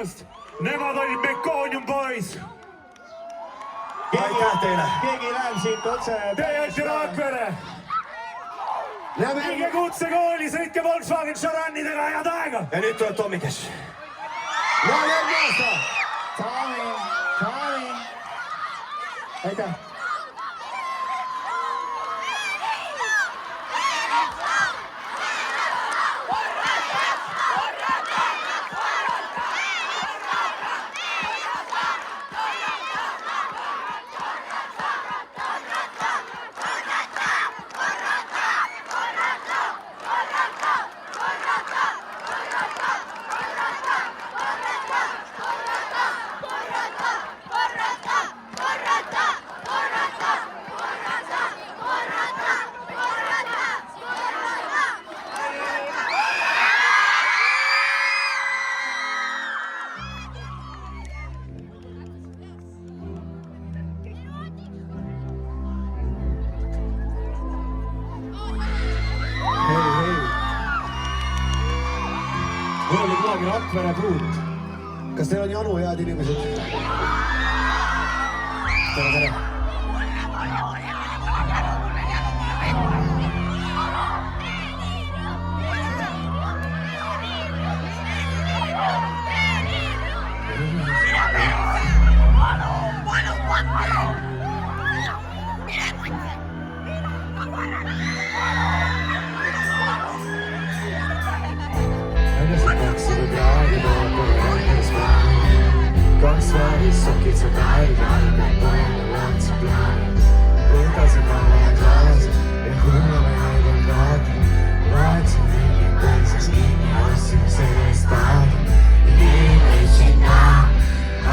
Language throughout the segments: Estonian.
tulemast. Nemad olid Mekoonium Boys. Aitäh teile. Keegi läheb siit otse. Teie olete Rakvere. Minge kutsekooli, sõitke Volkswagen Charanidega, head aega. Ja nüüd tuleb Tommi Cash. Tommy. Aitäh. Mul oli kunagi Rakvere puut. Kas teil on janu, head inimesed? Tere. Sokid sa päeviga, kõik poole laadse plaani. Võtasin valed laased ja hullame neid on kaadi. Vaatasin mingi teiseks kinni, ostsin sellest paadi. Inimesed näha,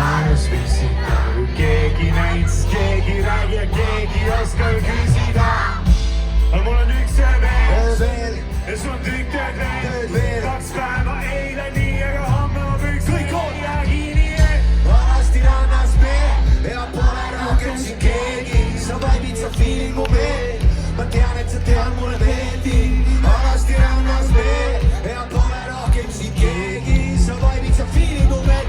ainus visita. Kui keegi näitas, keegi räägi ja keegi oskab küsida. Aga mul on üks jääb ees ja sul on tükk tööd veel. 2 päeva eile nii, aga homme ma püüks kõik midagi nii. Rannas me ja pole rohkem siin keegi. Sa vaibid, sa feelin mu meel. Ma tean, et sa tead mulle meeldi. Alasti rannas me ja pole rohkem siin keegi. Sa vaibid, sa feelin mu meel.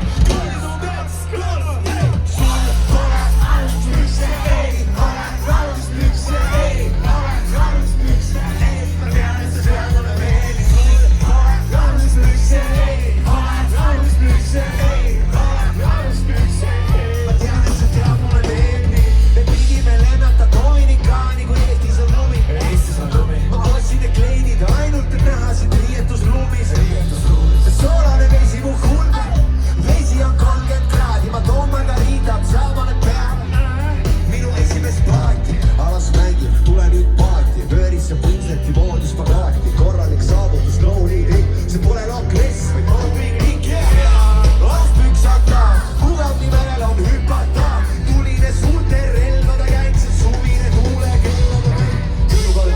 Sul pole aluspükse, ei. Ole aluspükse, ei. Ole aluspükse, ei. Ma tean, et sa tead mulle meeldi. Sul pole aluspükse, ei. Ole aluspükse, ei. Ole aluspükse. Ainult et näha sind riietusruumis. Soolane veisi mu hulme. Veisi on 30 kraadi. Ma toon margariitat, sa paned peale. Minu esimest paati. Alas mängib, tule nüüd paati. Pöörisse punsleti voodis pagaati. Korralik saavutus, no nii. See pole lokles või kolming ning laspüksata. Kugav nii merel on hüpata. Tuline suurte relvade käib see suvine tuulekellade käib. Sinu kord,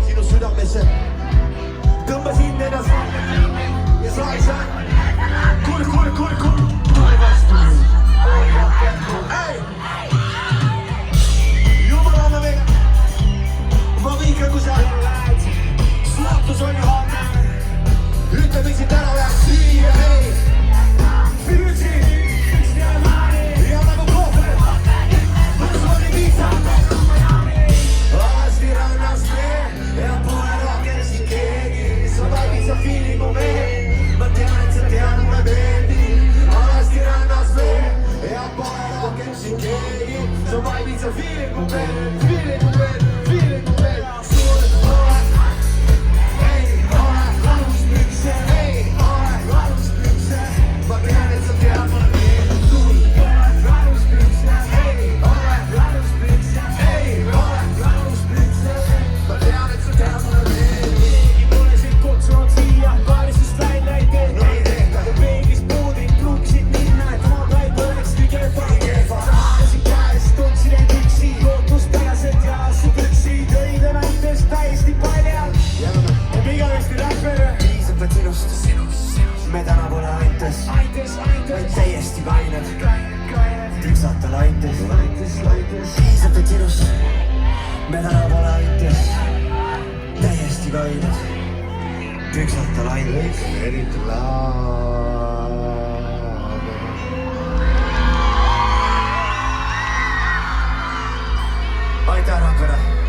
sinu südamesse. Tõmbasin ennast ja sa ei saa. Tule vastu. Ei! Jumala ma vega. Ma viikan, kui sa lähed. Saatus on ju homme. Ütle, miks siit ära läheb süüa, ei. Püüdsi. Ja nagu kohver. Mõnus oli viisa. Alasti rannas me ja pole rohkem siin keegi. Sa vaibid, sa feelin mu meel. Ma tean, et sa tead mulle meeldi. Alasti rannas me ja pole rohkem siin keegi. Sa vaibid, sa feelin mu meel. Feelin mu meel, feelin mu meel. Sul pole ei ole aluspükse, ei ole aluspükse. Ma tean, et sa tead mulle meeldi. Sul pole aluspükse, ei ole aluspükse, ei ole aluspükse. Ma tean, et sa tead mulle meeldi. Keegi pole sind kutsunud siia, kaaristust välja ei tee. Ja peeglis puudid pruuksid minna, et maaga ei põleks nii kehva. Saadasin käest, tundsin end üksi, lootuspäraselt ja su püksid. Õide näitest täiesti paljal ja igavesti Rakvere. Piisab veel sinust, me täna pole aites. Vaid täiesti kained, tüksata laites. Piisab veel sinust, me täna pole aites. Täiesti kained, tüksata laites. Eriti laas. aitäh, Rakvere!